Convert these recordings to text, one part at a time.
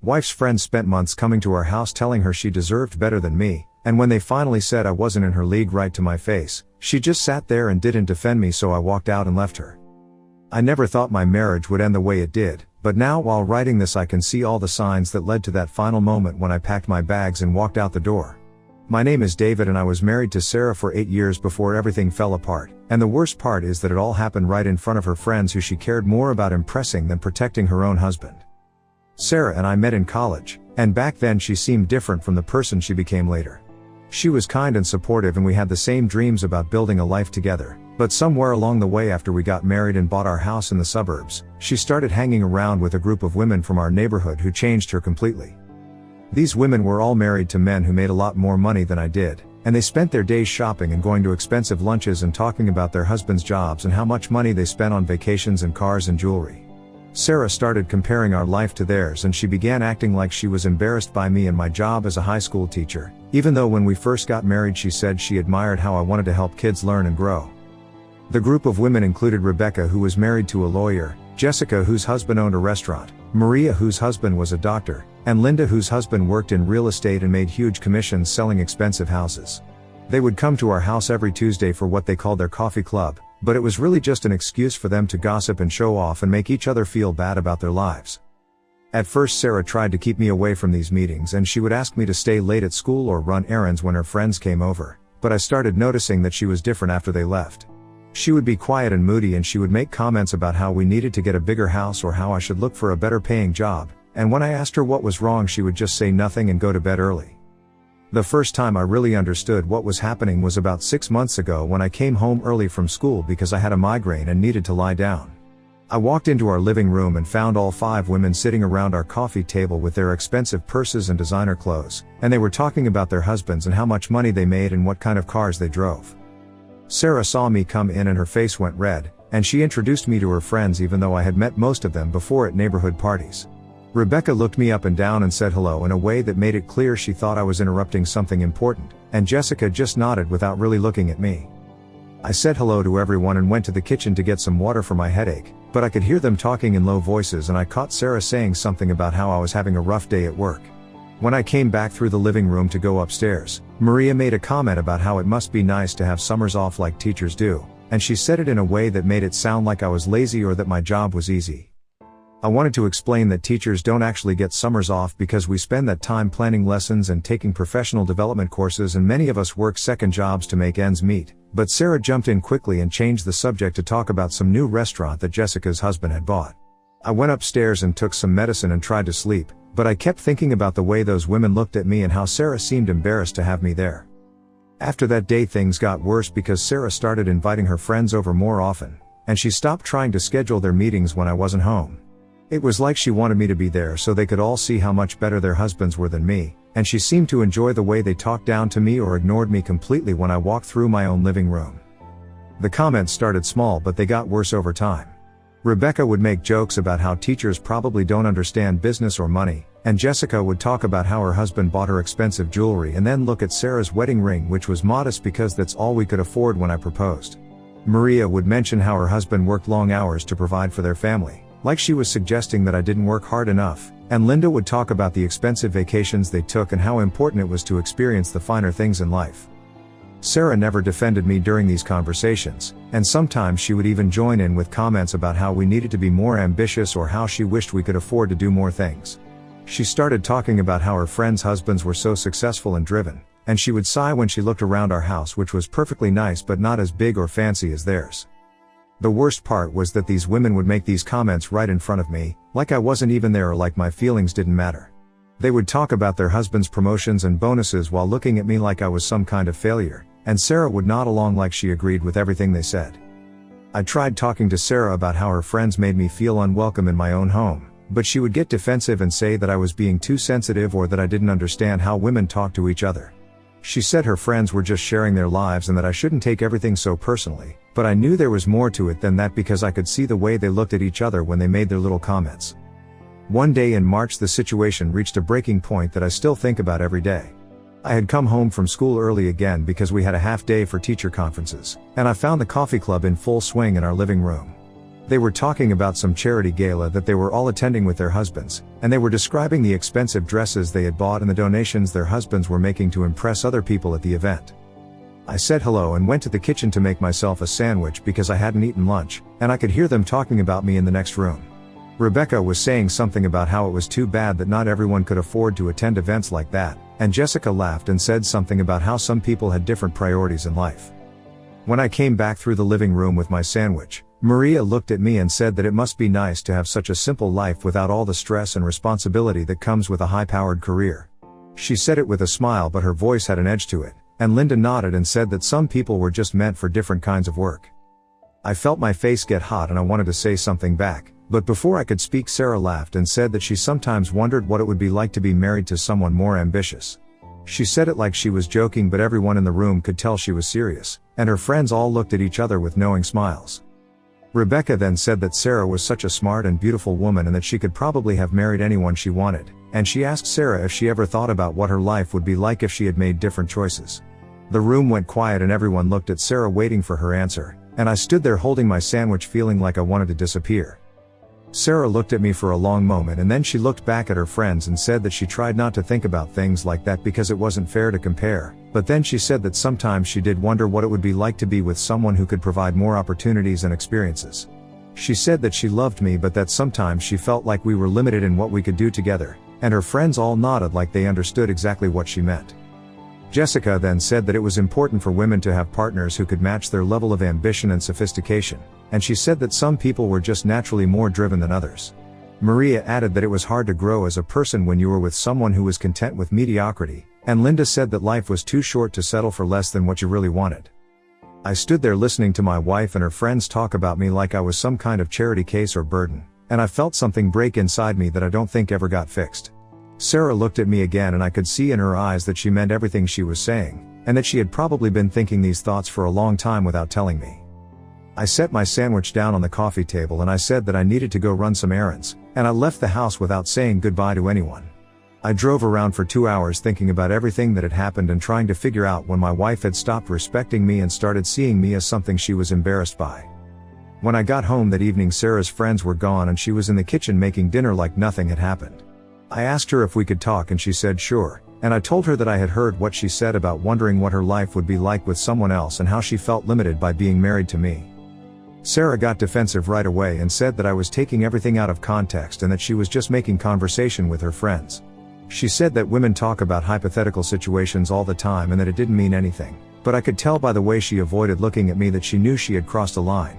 Wife's friends spent months coming to our house telling her she deserved better than me, and when they finally said I wasn't in her league right to my face, she just sat there and didn't defend me, so I walked out and left her. I never thought my marriage would end the way it did, but now while writing this I can see all the signs that led to that final moment when I packed my bags and walked out the door. My name is David and I was married to Sarah for 8 years before everything fell apart, and the worst part is that it all happened right in front of her friends who she cared more about impressing than protecting her own husband. Sarah and I met in college, and back then she seemed different from the person she became later. She was kind and supportive and we had the same dreams about building a life together, but somewhere along the way after we got married and bought our house in the suburbs, she started hanging around with a group of women from our neighborhood who changed her completely. These women were all married to men who made a lot more money than I did, and they spent their days shopping and going to expensive lunches and talking about their husbands' jobs and how much money they spent on vacations and cars and jewelry. Sarah started comparing our life to theirs and she began acting like she was embarrassed by me and my job as a high school teacher, even though when we first got married she said she admired how I wanted to help kids learn and grow. The group of women included Rebecca, who was married to a lawyer, Jessica, whose husband owned a restaurant, Maria, whose husband was a doctor, and Linda, whose husband worked in real estate and made huge commissions selling expensive houses. They would come to our house every Tuesday for what they called their coffee club, but it was really just an excuse for them to gossip and show off and make each other feel bad about their lives. At first Sarah tried to keep me away from these meetings and she would ask me to stay late at school or run errands when her friends came over, but I started noticing that she was different after they left. She would be quiet and moody and she would make comments about how we needed to get a bigger house or how I should look for a better paying job, and when I asked her what was wrong she would just say nothing and go to bed early. The first time I really understood what was happening was about 6 months ago when I came home early from school because I had a migraine and needed to lie down. I walked into our living room and found all 5 women sitting around our coffee table with their expensive purses and designer clothes, and they were talking about their husbands and how much money they made and what kind of cars they drove. Sarah saw me come in and her face went red, and she introduced me to her friends even though I had met most of them before at neighborhood parties. Rebecca looked me up and down and said hello in a way that made it clear she thought I was interrupting something important, and Jessica just nodded without really looking at me. I said hello to everyone and went to the kitchen to get some water for my headache, but I could hear them talking in low voices and I caught Sarah saying something about how I was having a rough day at work. When I came back through the living room to go upstairs, Maria made a comment about how it must be nice to have summers off like teachers do, and she said it in a way that made it sound like I was lazy or that my job was easy. I wanted to explain that teachers don't actually get summers off because we spend that time planning lessons and taking professional development courses, and many of us work second jobs to make ends meet, but Sarah jumped in quickly and changed the subject to talk about some new restaurant that Jessica's husband had bought. I went upstairs and took some medicine and tried to sleep, but I kept thinking about the way those women looked at me and how Sarah seemed embarrassed to have me there. After that day things got worse because Sarah started inviting her friends over more often, and she stopped trying to schedule their meetings when I wasn't home. It was like she wanted me to be there so they could all see how much better their husbands were than me, and she seemed to enjoy the way they talked down to me or ignored me completely when I walked through my own living room. The comments started small but they got worse over time. Rebecca would make jokes about how teachers probably don't understand business or money, and Jessica would talk about how her husband bought her expensive jewelry and then look at Sarah's wedding ring, which was modest because that's all we could afford when I proposed. Maria would mention how her husband worked long hours to provide for their family, like she was suggesting that I didn't work hard enough, and Linda would talk about the expensive vacations they took and how important it was to experience the finer things in life. Sarah never defended me during these conversations, and sometimes she would even join in with comments about how we needed to be more ambitious or how she wished we could afford to do more things. She started talking about how her friends' husbands were so successful and driven, and she would sigh when she looked around our house, which was perfectly nice but not as big or fancy as theirs. The worst part was that these women would make these comments right in front of me, like I wasn't even there or like my feelings didn't matter. They would talk about their husbands' promotions and bonuses while looking at me like I was some kind of failure, and Sarah would nod along like she agreed with everything they said. I tried talking to Sarah about how her friends made me feel unwelcome in my own home, but she would get defensive and say that I was being too sensitive or that I didn't understand how women talk to each other. She said her friends were just sharing their lives and that I shouldn't take everything so personally, but I knew there was more to it than that because I could see the way they looked at each other when they made their little comments. One day in March the situation reached a breaking point that I still think about every day. I had come home from school early again because we had a half day for teacher conferences, and I found the coffee club in full swing in our living room. They were talking about some charity gala that they were all attending with their husbands, and they were describing the expensive dresses they had bought and the donations their husbands were making to impress other people at the event. I said hello and went to the kitchen to make myself a sandwich because I hadn't eaten lunch, and I could hear them talking about me in the next room. Rebecca was saying something about how it was too bad that not everyone could afford to attend events like that, and Jessica laughed and said something about how some people had different priorities in life. When I came back through the living room with my sandwich, Maria looked at me and said that it must be nice to have such a simple life without all the stress and responsibility that comes with a high-powered career. She said it with a smile, but her voice had an edge to it, and Linda nodded and said that some people were just meant for different kinds of work. I felt my face get hot and I wanted to say something back, but before I could speak, Sarah laughed and said that she sometimes wondered what it would be like to be married to someone more ambitious. She said it like she was joking, but everyone in the room could tell she was serious, and her friends all looked at each other with knowing smiles. Rebecca then said that Sarah was such a smart and beautiful woman and that she could probably have married anyone she wanted, and she asked Sarah if she ever thought about what her life would be like if she had made different choices. The room went quiet and everyone looked at Sarah waiting for her answer, and I stood there holding my sandwich feeling like I wanted to disappear. Sarah looked at me for a long moment and then she looked back at her friends and said that she tried not to think about things like that because it wasn't fair to compare, but then she said that sometimes she did wonder what it would be like to be with someone who could provide more opportunities and experiences. She said that she loved me but that sometimes she felt like we were limited in what we could do together, and her friends all nodded like they understood exactly what she meant. Jessica then said that it was important for women to have partners who could match their level of ambition and sophistication, and she said that some people were just naturally more driven than others. Maria added that it was hard to grow as a person when you were with someone who was content with mediocrity, and Linda said that life was too short to settle for less than what you really wanted. I stood there listening to my wife and her friends talk about me like I was some kind of charity case or burden, and I felt something break inside me that I don't think ever got fixed. Sarah looked at me again and I could see in her eyes that she meant everything she was saying, and that she had probably been thinking these thoughts for a long time without telling me. I set my sandwich down on the coffee table and I said that I needed to go run some errands, and I left the house without saying goodbye to anyone. I drove around for 2 hours thinking about everything that had happened and trying to figure out when my wife had stopped respecting me and started seeing me as something she was embarrassed by. When I got home that evening, Sarah's friends were gone and she was in the kitchen making dinner like nothing had happened. I asked her if we could talk and she said sure, and I told her that I had heard what she said about wondering what her life would be like with someone else and how she felt limited by being married to me. Sarah got defensive right away and said that I was taking everything out of context and that she was just making conversation with her friends. She said that women talk about hypothetical situations all the time and that it didn't mean anything, but I could tell by the way she avoided looking at me that she knew she had crossed a line.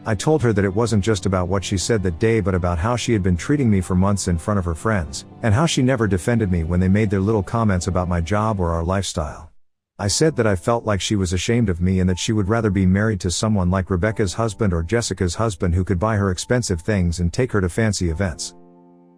I told her that it wasn't just about what she said that day but about how she had been treating me for months in front of her friends, and how she never defended me when they made their little comments about my job or our lifestyle. I said that I felt like she was ashamed of me and that she would rather be married to someone like Rebecca's husband or Jessica's husband who could buy her expensive things and take her to fancy events.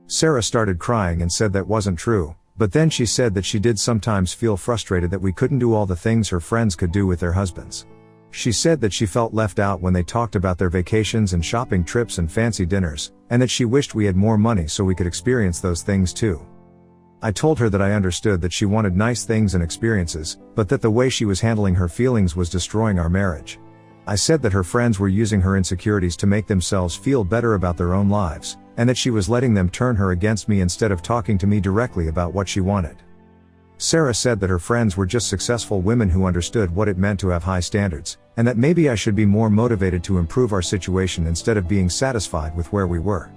Sarah started crying and said that wasn't true, but then she said that she did sometimes feel frustrated that we couldn't do all the things her friends could do with their husbands. She said that she felt left out when they talked about their vacations and shopping trips and fancy dinners, and that she wished we had more money so we could experience those things too. I told her that I understood that she wanted nice things and experiences, but that the way she was handling her feelings was destroying our marriage. I said that her friends were using her insecurities to make themselves feel better about their own lives, and that she was letting them turn her against me instead of talking to me directly about what she wanted. Sarah said that her friends were just successful women who understood what it meant to have high standards, and that maybe I should be more motivated to improve our situation instead of being satisfied with where we were.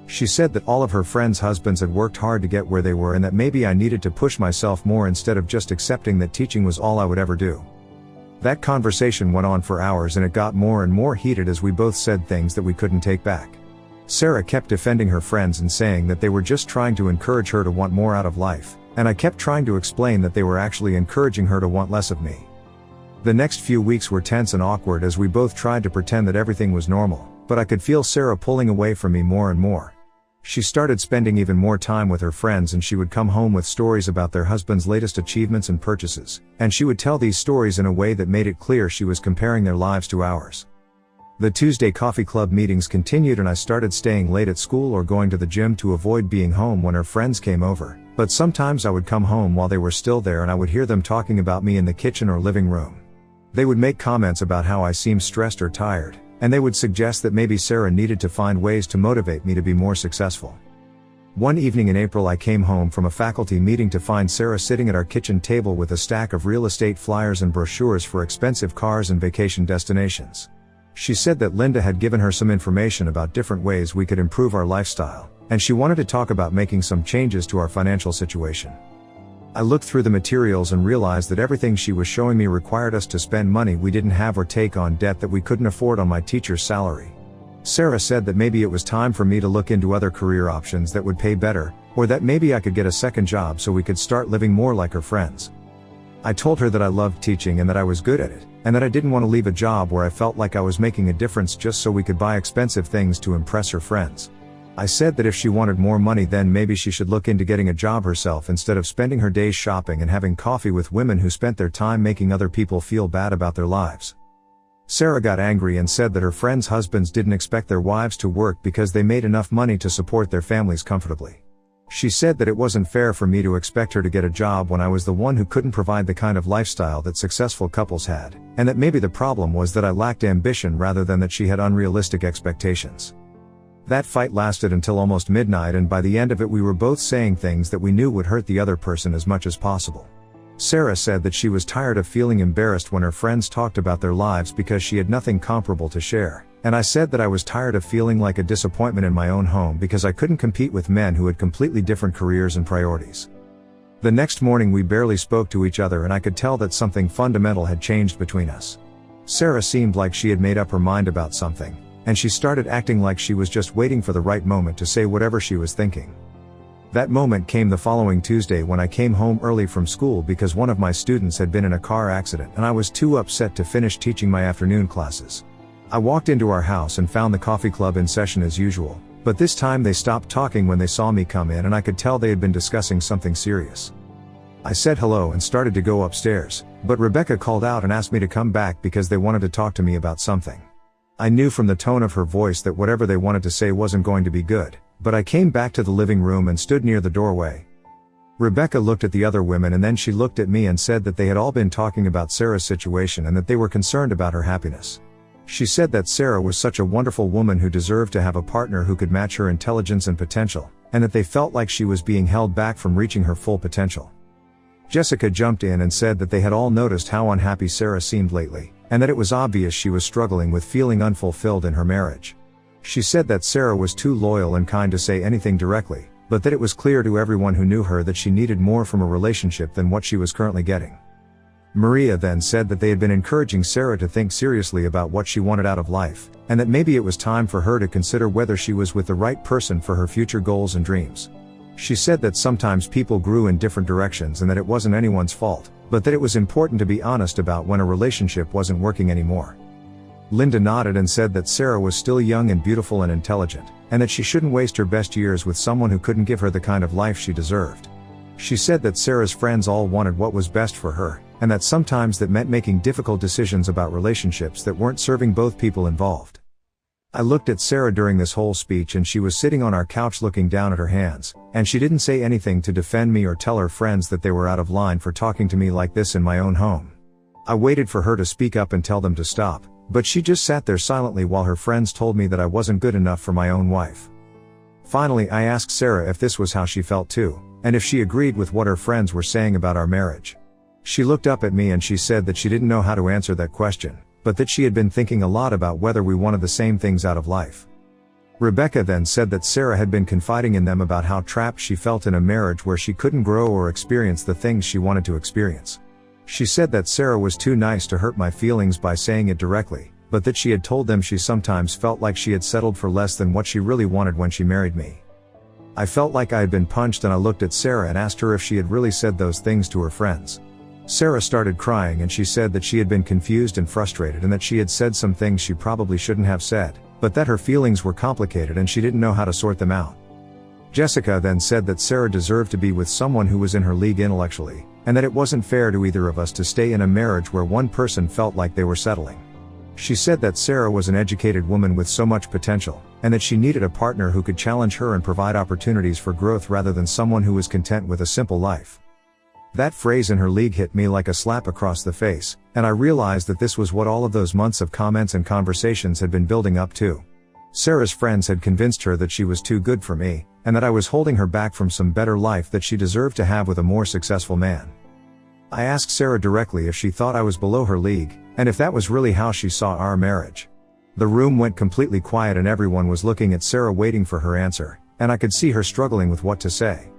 She said that all of her friends' husbands had worked hard to get where they were and that maybe I needed to push myself more instead of just accepting that teaching was all I would ever do. That conversation went on for hours and it got more and more heated as we both said things that we couldn't take back. Sarah kept defending her friends and saying that they were just trying to encourage her to want more out of life, and I kept trying to explain that they were actually encouraging her to want less of me. The next few weeks were tense and awkward as we both tried to pretend that everything was normal, but I could feel Sarah pulling away from me more and more. She started spending even more time with her friends and she would come home with stories about their husband's latest achievements and purchases, and she would tell these stories in a way that made it clear she was comparing their lives to ours. The Tuesday coffee club meetings continued and I started staying late at school or going to the gym to avoid being home when her friends came over, but sometimes I would come home while they were still there and I would hear them talking about me in the kitchen or living room. They would make comments about how I seemed stressed or tired, and they would suggest that maybe Sarah needed to find ways to motivate me to be more successful. One evening in April I came home from a faculty meeting to find Sarah sitting at our kitchen table with a stack of real estate flyers and brochures for expensive cars and vacation destinations. She said that Linda had given her some information about different ways we could improve our lifestyle, and she wanted to talk about making some changes to our financial situation. I looked through the materials and realized that everything she was showing me required us to spend money we didn't have or take on debt that we couldn't afford on my teacher's salary. Sarah said that maybe it was time for me to look into other career options that would pay better, or that maybe I could get a second job so we could start living more like her friends. I told her that I loved teaching and that I was good at it, and that I didn't want to leave a job where I felt like I was making a difference just so we could buy expensive things to impress her friends. I said that if she wanted more money then maybe she should look into getting a job herself instead of spending her days shopping and having coffee with women who spent their time making other people feel bad about their lives. Sarah got angry and said that her friends' husbands didn't expect their wives to work because they made enough money to support their families comfortably. She said that it wasn't fair for me to expect her to get a job when I was the one who couldn't provide the kind of lifestyle that successful couples had, and that maybe the problem was that I lacked ambition rather than that she had unrealistic expectations. That fight lasted until almost midnight, and by the end of it we were both saying things that we knew would hurt the other person as much as possible. Sarah said that she was tired of feeling embarrassed when her friends talked about their lives because she had nothing comparable to share, and I said that I was tired of feeling like a disappointment in my own home because I couldn't compete with men who had completely different careers and priorities. The next morning we barely spoke to each other, and I could tell that something fundamental had changed between us. Sarah seemed like she had made up her mind about something, and she started acting like she was just waiting for the right moment to say whatever she was thinking. That moment came the following Tuesday when I came home early from school because one of my students had been in a car accident and I was too upset to finish teaching my afternoon classes. I walked into our house and found the coffee club in session as usual, but this time they stopped talking when they saw me come in, and I could tell they had been discussing something serious. I said hello and started to go upstairs, but Rebecca called out and asked me to come back because they wanted to talk to me about something. I knew from the tone of her voice that whatever they wanted to say wasn't going to be good, but I came back to the living room and stood near the doorway. Rebecca looked at the other women and then she looked at me and said that they had all been talking about Sarah's situation and that they were concerned about her happiness. She said that Sarah was such a wonderful woman who deserved to have a partner who could match her intelligence and potential, and that they felt like she was being held back from reaching her full potential. Jessica jumped in and said that they had all noticed how unhappy Sarah seemed lately, and that it was obvious she was struggling with feeling unfulfilled in her marriage. She said that Sarah was too loyal and kind to say anything directly, but that it was clear to everyone who knew her that she needed more from a relationship than what she was currently getting. Maria then said that they had been encouraging Sarah to think seriously about what she wanted out of life, and that maybe it was time for her to consider whether she was with the right person for her future goals and dreams. She said that sometimes people grew in different directions and that it wasn't anyone's fault, but that it was important to be honest about when a relationship wasn't working anymore. Linda nodded and said that Sarah was still young and beautiful and intelligent, and that she shouldn't waste her best years with someone who couldn't give her the kind of life she deserved. She said that Sarah's friends all wanted what was best for her, and that sometimes that meant making difficult decisions about relationships that weren't serving both people involved. I looked at Sarah during this whole speech and she was sitting on our couch looking down at her hands, and she didn't say anything to defend me or tell her friends that they were out of line for talking to me like this in my own home. I waited for her to speak up and tell them to stop, but she just sat there silently while her friends told me that I wasn't good enough for my own wife. Finally, I asked Sarah if this was how she felt too, and if she agreed with what her friends were saying about our marriage. She looked up at me and she said that she didn't know how to answer that question, but that she had been thinking a lot about whether we wanted the same things out of life. Rebecca then said that Sarah had been confiding in them about how trapped she felt in a marriage where she couldn't grow or experience the things she wanted to experience. She said that Sarah was too nice to hurt my feelings by saying it directly, but that she had told them she sometimes felt like she had settled for less than what she really wanted when she married me. I felt like I had been punched, and I looked at Sarah and asked her if she had really said those things to her friends. Sarah started crying and she said that she had been confused and frustrated and that she had said some things she probably shouldn't have said, but that her feelings were complicated and she didn't know how to sort them out. Jessica then said that Sarah deserved to be with someone who was in her league intellectually, and that it wasn't fair to either of us to stay in a marriage where one person felt like they were settling. She said that Sarah was an educated woman with so much potential, and that she needed a partner who could challenge her and provide opportunities for growth rather than someone who was content with a simple life. That phrase "in her league" hit me like a slap across the face, and I realized that this was what all of those months of comments and conversations had been building up to. Sarah's friends had convinced her that she was too good for me, and that I was holding her back from some better life that she deserved to have with a more successful man. I asked Sarah directly if she thought I was below her league, and if that was really how she saw our marriage. The room went completely quiet and everyone was looking at Sarah waiting for her answer, and I could see her struggling with what to say.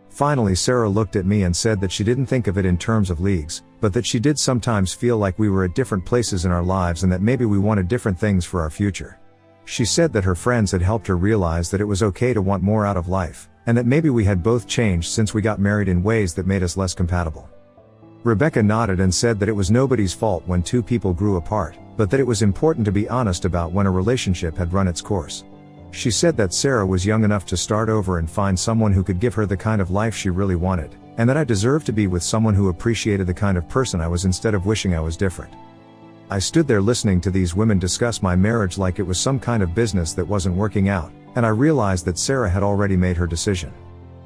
Finally, Sarah looked at me and said that she didn't think of it in terms of leagues, but that she did sometimes feel like we were at different places in our lives and that maybe we wanted different things for our future. She said that her friends had helped her realize that it was okay to want more out of life, and that maybe we had both changed since we got married in ways that made us less compatible. Rebecca nodded and said that it was nobody's fault when two people grew apart, but that it was important to be honest about when a relationship had run its course. She said that Sarah was young enough to start over and find someone who could give her the kind of life she really wanted, and that I deserved to be with someone who appreciated the kind of person I was instead of wishing I was different. I stood there listening to these women discuss my marriage like it was some kind of business that wasn't working out, and I realized that Sarah had already made her decision.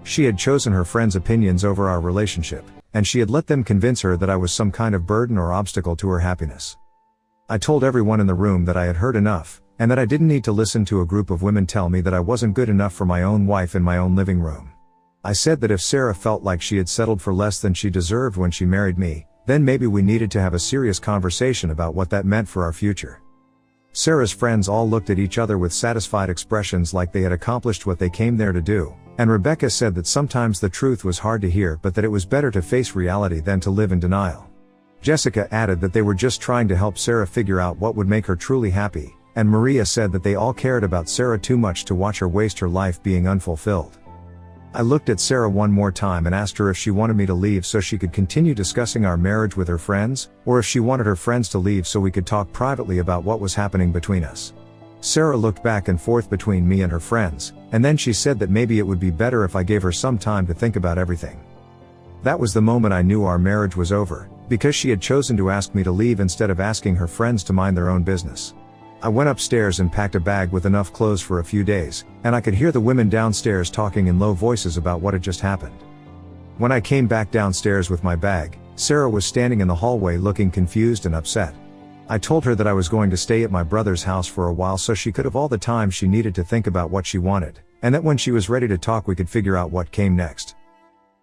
She had chosen her friends' opinions over our relationship, and she had let them convince her that I was some kind of burden or obstacle to her happiness. I told everyone in the room that I had heard enough, and that I didn't need to listen to a group of women tell me that I wasn't good enough for my own wife in my own living room. I said that if Sarah felt like she had settled for less than she deserved when she married me, then maybe we needed to have a serious conversation about what that meant for our future. Sarah's friends all looked at each other with satisfied expressions like they had accomplished what they came there to do, and Rebecca said that sometimes the truth was hard to hear but that it was better to face reality than to live in denial. Jessica added that they were just trying to help Sarah figure out what would make her truly happy, and Maria said that they all cared about Sarah too much to watch her waste her life being unfulfilled. I looked at Sarah one more time and asked her if she wanted me to leave so she could continue discussing our marriage with her friends, or if she wanted her friends to leave so we could talk privately about what was happening between us. Sarah looked back and forth between me and her friends, and then she said that maybe it would be better if I gave her some time to think about everything. That was the moment I knew our marriage was over, because she had chosen to ask me to leave instead of asking her friends to mind their own business. I went upstairs and packed a bag with enough clothes for a few days, and I could hear the women downstairs talking in low voices about what had just happened. When I came back downstairs with my bag, Sarah was standing in the hallway looking confused and upset. I told her that I was going to stay at my brother's house for a while so she could have all the time she needed to think about what she wanted, and that when she was ready to talk we could figure out what came next.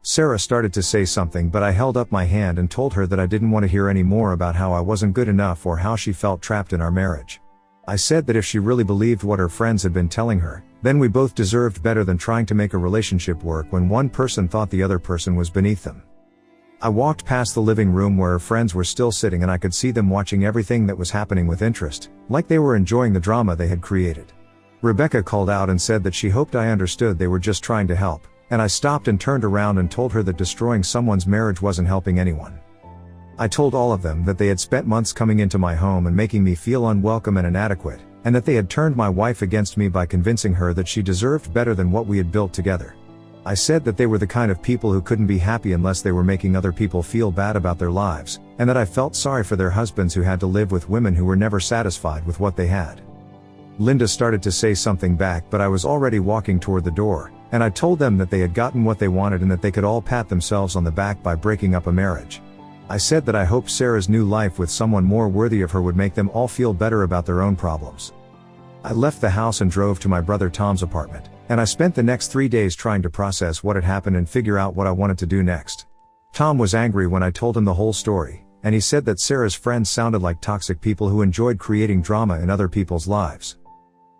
Sarah started to say something but I held up my hand and told her that I didn't want to hear any more about how I wasn't good enough or how she felt trapped in our marriage. I said that if she really believed what her friends had been telling her, then we both deserved better than trying to make a relationship work when one person thought the other person was beneath them. I walked past the living room where her friends were still sitting and I could see them watching everything that was happening with interest, like they were enjoying the drama they had created. Rebecca called out and said that she hoped I understood they were just trying to help, and I stopped and turned around and told her that destroying someone's marriage wasn't helping anyone. I told all of them that they had spent months coming into my home and making me feel unwelcome and inadequate, and that they had turned my wife against me by convincing her that she deserved better than what we had built together. I said that they were the kind of people who couldn't be happy unless they were making other people feel bad about their lives, and that I felt sorry for their husbands who had to live with women who were never satisfied with what they had. Linda started to say something back but I was already walking toward the door, and I told them that they had gotten what they wanted and that they could all pat themselves on the back by breaking up a marriage. I said that I hoped Sarah's new life with someone more worthy of her would make them all feel better about their own problems. I left the house and drove to my brother Tom's apartment, and I spent the next 3 days trying to process what had happened and figure out what I wanted to do next. Tom was angry when I told him the whole story, and he said that Sarah's friends sounded like toxic people who enjoyed creating drama in other people's lives.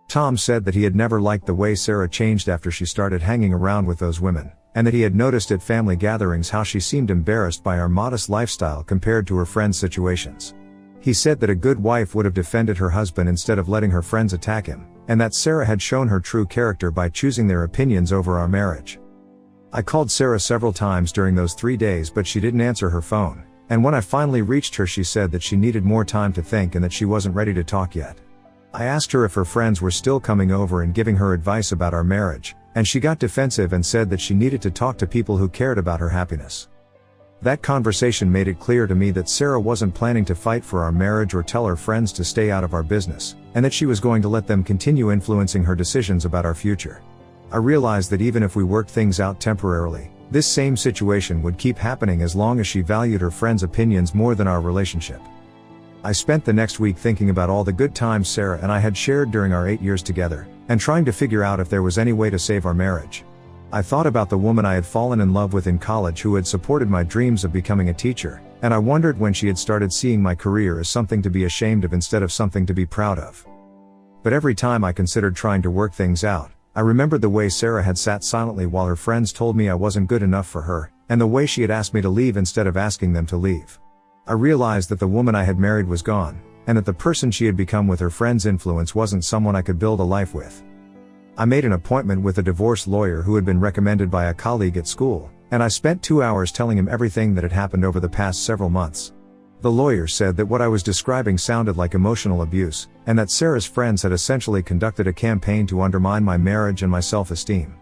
Tom said that he had never liked the way Sarah changed after she started hanging around with those women, and that he had noticed at family gatherings how she seemed embarrassed by our modest lifestyle compared to her friends' situations. He said that a good wife would have defended her husband instead of letting her friends attack him, and that Sarah had shown her true character by choosing their opinions over our marriage. I called Sarah several times during those 3 days but she didn't answer her phone, and when I finally reached her she said that she needed more time to think and that she wasn't ready to talk yet. I asked her if her friends were still coming over and giving her advice about our marriage, and she got defensive and said that she needed to talk to people who cared about her happiness. That conversation made it clear to me that Sarah wasn't planning to fight for our marriage or tell her friends to stay out of our business, and that she was going to let them continue influencing her decisions about our future. I realized that even if we worked things out temporarily, This same situation would keep happening as long as she valued her friends' opinions more than our relationship. I spent the next week thinking about all the good times Sarah and I had shared during our 8 years together, and trying to figure out if there was any way to save our marriage. I thought about the woman I had fallen in love with in college who had supported my dreams of becoming a teacher, and I wondered when she had started seeing my career as something to be ashamed of instead of something to be proud of. But every time I considered trying to work things out, I remembered the way Sarah had sat silently while her friends told me I wasn't good enough for her, and the way she had asked me to leave instead of asking them to leave. I realized that the woman I had married was gone, and that the person she had become with her friends' influence wasn't someone I could build a life with. I made an appointment with a divorce lawyer who had been recommended by a colleague at school, and I spent 2 hours telling him everything that had happened over the past several months. The lawyer said that what I was describing sounded like emotional abuse, and that Sarah's friends had essentially conducted a campaign to undermine my marriage and my self-esteem.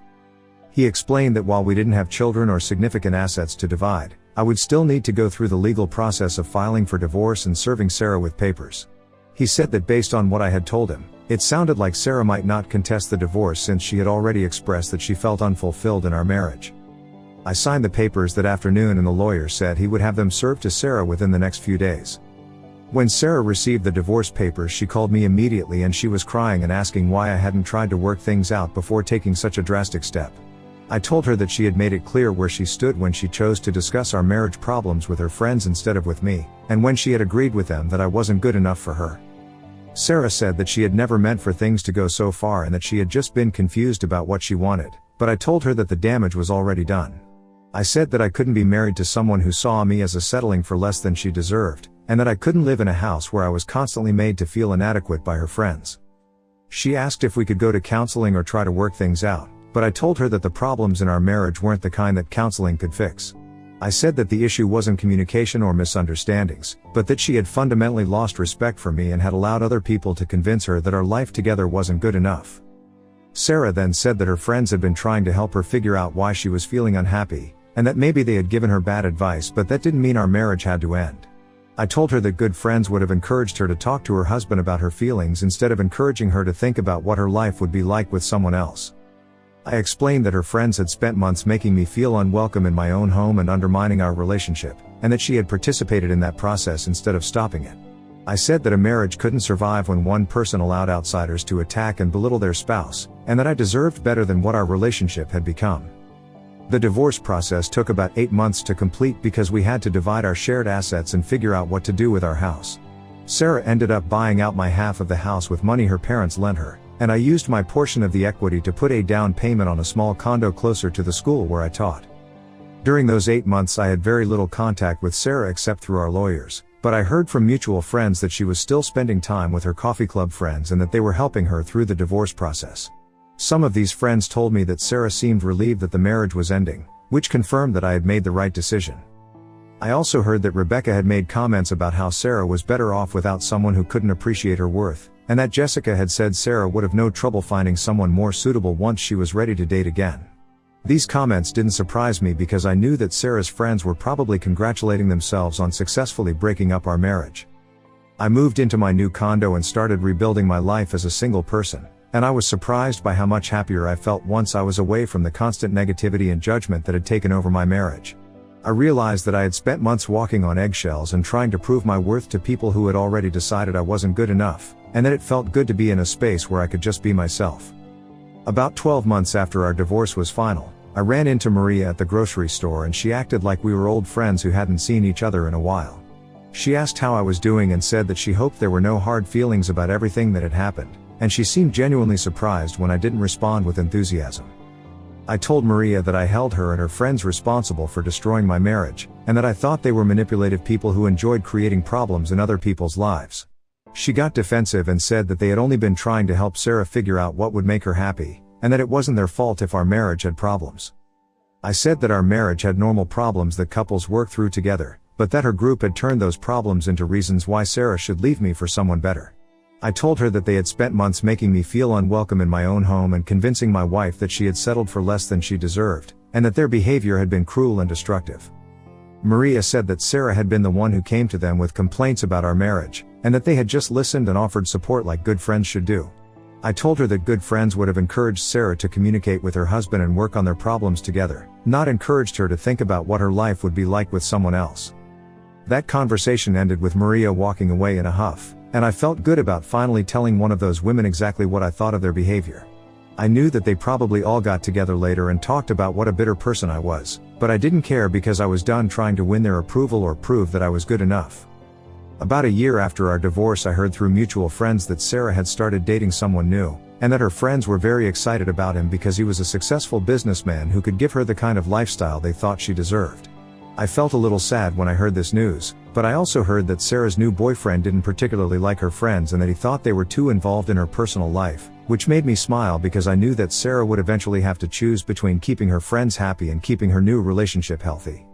He explained that while we didn't have children or significant assets to divide, I would still need to go through the legal process of filing for divorce and serving Sarah with papers. He said that based on what I had told him, it sounded like Sarah might not contest the divorce since she had already expressed that she felt unfulfilled in our marriage. I signed the papers that afternoon and the lawyer said he would have them served to Sarah within the next few days. When Sarah received the divorce papers, she called me immediately and she was crying and asking why I hadn't tried to work things out before taking such a drastic step. I told her that she had made it clear where she stood when she chose to discuss our marriage problems with her friends instead of with me, and when she had agreed with them that I wasn't good enough for her. Sarah said that she had never meant for things to go so far and that she had just been confused about what she wanted, but I told her that the damage was already done. I said that I couldn't be married to someone who saw me as a settling for less than she deserved, and that I couldn't live in a house where I was constantly made to feel inadequate by her friends. She asked if we could go to counseling or try to work things out, but I told her that the problems in our marriage weren't the kind that counseling could fix. I said that the issue wasn't communication or misunderstandings, but that she had fundamentally lost respect for me and had allowed other people to convince her that our life together wasn't good enough. Sarah then said that her friends had been trying to help her figure out why she was feeling unhappy, and that maybe they had given her bad advice, but that didn't mean our marriage had to end. I told her that good friends would have encouraged her to talk to her husband about her feelings instead of encouraging her to think about what her life would be like with someone else. I explained that her friends had spent months making me feel unwelcome in my own home and undermining our relationship, and that she had participated in that process instead of stopping it. I said that a marriage couldn't survive when one person allowed outsiders to attack and belittle their spouse, and that I deserved better than what our relationship had become. The divorce process took about 8 months to complete because we had to divide our shared assets and figure out what to do with our house. Sarah ended up buying out my half of the house with money her parents lent her, and I used my portion of the equity to put a down payment on a small condo closer to the school where I taught. During those 8 months I had very little contact with Sarah except through our lawyers, but I heard from mutual friends that she was still spending time with her coffee club friends and that they were helping her through the divorce process. Some of these friends told me that Sarah seemed relieved that the marriage was ending, which confirmed that I had made the right decision. I also heard that Rebecca had made comments about how Sarah was better off without someone who couldn't appreciate her worth, and that Jessica had said Sarah would have no trouble finding someone more suitable once she was ready to date again. These comments didn't surprise me because I knew that Sarah's friends were probably congratulating themselves on successfully breaking up our marriage. I moved into my new condo and started rebuilding my life as a single person, and I was surprised by how much happier I felt once I was away from the constant negativity and judgment that had taken over my marriage. I realized that I had spent months walking on eggshells and trying to prove my worth to people who had already decided I wasn't good enough, and that it felt good to be in a space where I could just be myself. About 12 months after our divorce was final, I ran into Maria at the grocery store and she acted like we were old friends who hadn't seen each other in a while. She asked how I was doing and said that she hoped there were no hard feelings about everything that had happened, and she seemed genuinely surprised when I didn't respond with enthusiasm. I told Maria that I held her and her friends responsible for destroying my marriage, and that I thought they were manipulative people who enjoyed creating problems in other people's lives. She got defensive and said that they had only been trying to help Sarah figure out what would make her happy, and that it wasn't their fault if our marriage had problems. I said that our marriage had normal problems that couples work through together, but that her group had turned those problems into reasons why Sarah should leave me for someone better. I told her that they had spent months making me feel unwelcome in my own home and convincing my wife that she had settled for less than she deserved, and that their behavior had been cruel and destructive. Maria said that Sarah had been the one who came to them with complaints about our marriage, and that they had just listened and offered support like good friends should do. I told her that good friends would have encouraged Sarah to communicate with her husband and work on their problems together, not encouraged her to think about what her life would be like with someone else. That conversation ended with Maria walking away in a huff, and I felt good about finally telling one of those women exactly what I thought of their behavior. I knew that they probably all got together later and talked about what a bitter person I was, but I didn't care because I was done trying to win their approval or prove that I was good enough. About a year after our divorce, I heard through mutual friends that Sarah had started dating someone new, and that her friends were very excited about him because he was a successful businessman who could give her the kind of lifestyle they thought she deserved. I felt a little sad when I heard this news, but I also heard that Sarah's new boyfriend didn't particularly like her friends and that he thought they were too involved in her personal life, which made me smile because I knew that Sarah would eventually have to choose between keeping her friends happy and keeping her new relationship healthy.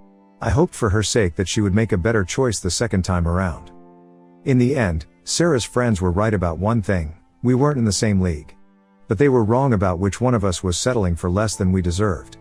I hoped for her sake that she would make a better choice the second time around. In the end, Sarah's friends were right about one thing: we weren't in the same league. But they were wrong about which one of us was settling for less than we deserved.